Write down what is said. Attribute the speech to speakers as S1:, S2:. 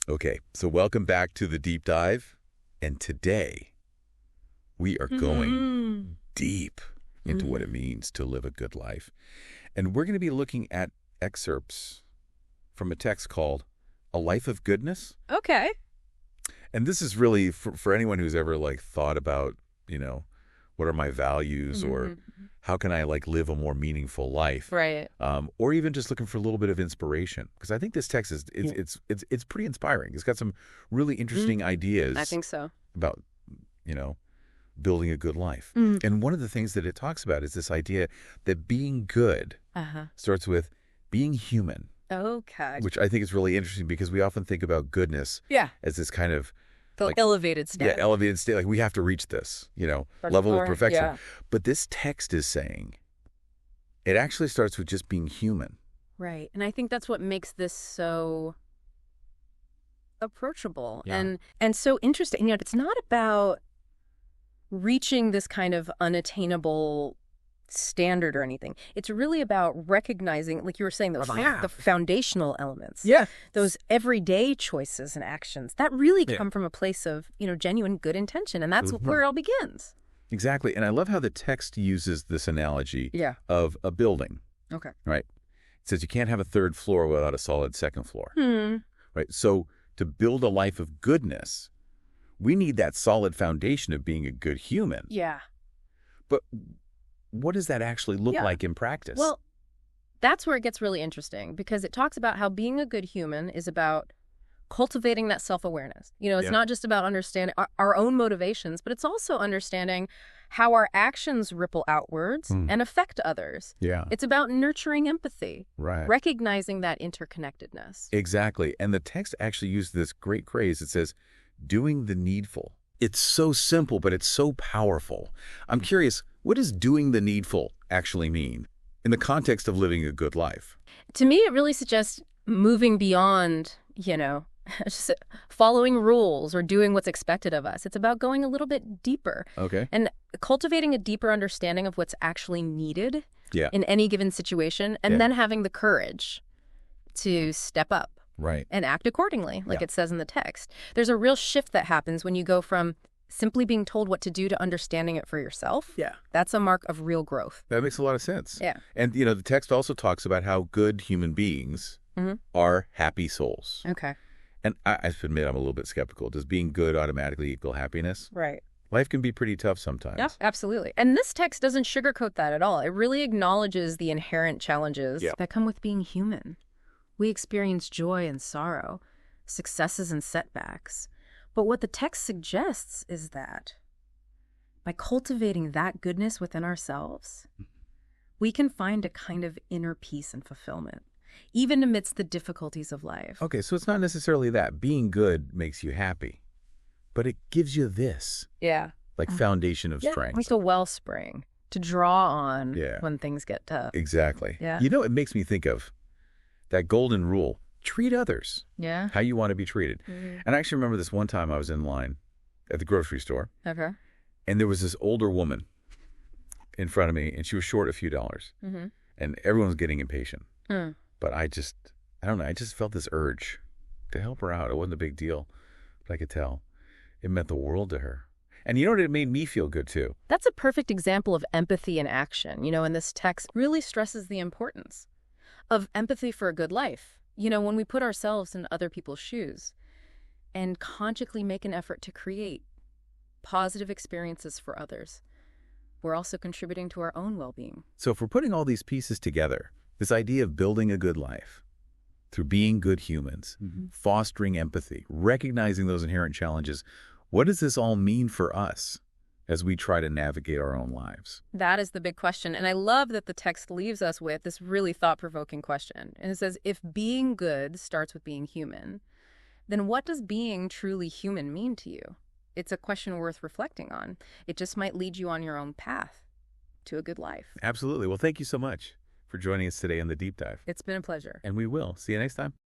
S1: Okay, so welcome back to the deep dive. And today we are going
S2: Mm-hmm.
S1: deep into what it means to live a good life. And we're going to be looking at excerpts from a text called A Life of Goodness.
S2: Okay.
S1: And this is really for anyone who's ever thought about, what are my values or
S2: Mm-hmm.
S1: how can I live a more meaningful life?
S2: Right.
S1: Or even just looking for a little bit of inspiration. Because I think this text is it's pretty inspiring. It's got some really interesting ideas
S2: I think so.
S1: about, building a good life.
S2: Mm.
S1: And one of the things that it talks about is this idea that being good
S2: Uh-huh.
S1: starts with being human,
S2: Okay.
S1: which I think is really interesting because we often think about goodness
S2: Yeah.
S1: as this kind of
S2: The
S1: like-
S2: elevated step.
S1: elevated state. Like we have to reach this,
S2: But-
S1: level of
S2: or-
S1: perfection.
S2: yeah.
S1: But this text is saying it actually starts with just being human.
S2: Right. And I think that's what makes this so approachable
S1: Yeah.
S2: and so interesting. It's not about reaching this kind of unattainable standard or anything. It's really about recognizing, like you were saying, the foundational elements.
S1: Yeah.
S2: Those everyday choices and actions that really
S1: Yeah.
S2: come from a place of, genuine good intention. And that's
S1: Mhm.
S2: where it all begins.
S1: Exactly. And I love how the text uses this analogy
S2: Yeah.
S1: of a building,
S2: Okay.
S1: right? It says you can't have a third floor without a solid second floor, right? So to build a life of goodness, we need that solid foundation of being a good human.
S2: Yeah.
S1: But what does that actually look
S2: Yeah.
S1: like in practice?
S2: Well, that's where it gets really interesting because it talks about how being a good human is about cultivating that self-awareness. It's
S1: Yeah.
S2: not just about understanding our own motivations, but it's also understanding how our actions ripple outwards and affect others.
S1: yeah,
S2: It's about nurturing empathy,
S1: right.
S2: recognizing that interconnectedness.
S1: Exactly. And the text actually used this great phrase. It says, doing the needful. It's so simple, but it's so powerful. I'm curious, what does doing the needful actually mean in the context of living a good life?
S2: To me, it really suggests moving beyond, just following rules or doing what's expected of us. It's about going a little bit deeper
S1: Okay.
S2: and cultivating a deeper understanding of what's actually needed
S1: Yeah.
S2: in any given situation, and
S1: Yeah.
S2: then having the courage to step up
S1: Right.
S2: and act accordingly, like
S1: Yeah.
S2: it says in the text. There's a real shift that happens when you go from simply being told what to do to understanding it for yourself.
S1: Yeah.
S2: That's a mark of real growth.
S1: That makes a lot of sense.
S2: Yeah.
S1: And, the text also talks about how good human beings
S2: Mhm.
S1: are happy souls.
S2: Okay.
S1: And I have to admit, I'm a little bit skeptical. Does being good automatically equal happiness?
S2: Right.
S1: Life can be pretty tough sometimes.
S2: Yeah, absolutely. And this text doesn't sugarcoat that at all. It really acknowledges the inherent challenges
S1: Yeah.
S2: that come with being human. We experience joy and sorrow, successes and setbacks. But what the text suggests is that by cultivating that goodness within ourselves, we can find a kind of inner peace and fulfillment, even amidst the difficulties of life.
S1: Okay, so it's not necessarily that. Being good makes you happy, but it gives you this,
S2: Yeah.
S1: foundation of
S2: Yeah.
S1: strength.
S2: Like a wellspring to draw on
S1: Yeah.
S2: when things get tough.
S1: Exactly.
S2: Yeah.
S1: It makes me think of that golden rule. Treat others
S2: Yeah.
S1: how you want to be treated.
S2: Mhm.
S1: And I actually remember this one time I was in line at the grocery store,
S2: Okay.
S1: and there was this older woman in front of me, and she was short a few dollars.
S2: Mm-hmm.
S1: And everyone was getting impatient.
S2: Mm.
S1: But I don't know, I just felt this urge to help her out. It wasn't a big deal, but I could tell it meant the world to her. And you know what? It made me feel good too.
S2: That's a perfect example of empathy in action. And this text really stresses the importance of empathy for a good life. When we put ourselves in other people's shoes and consciously make an effort to create positive experiences for others, we're also contributing to our own well-being.
S1: So if we're putting all these pieces together, this idea of building a good life through being good humans, fostering empathy, recognizing those inherent challenges, what does this all mean for us as we try to navigate our own lives?
S2: That is the big question. And I love that the text leaves us with this really thought-provoking question. And it says, if being good starts with being human, then what does being truly human mean to you? It's a question worth reflecting on. It just might lead you on your own path to a good life.
S1: Absolutely. Well, thank you so much for joining us today on The Deep Dive.
S2: It's been a pleasure.
S1: And we will. See you next time.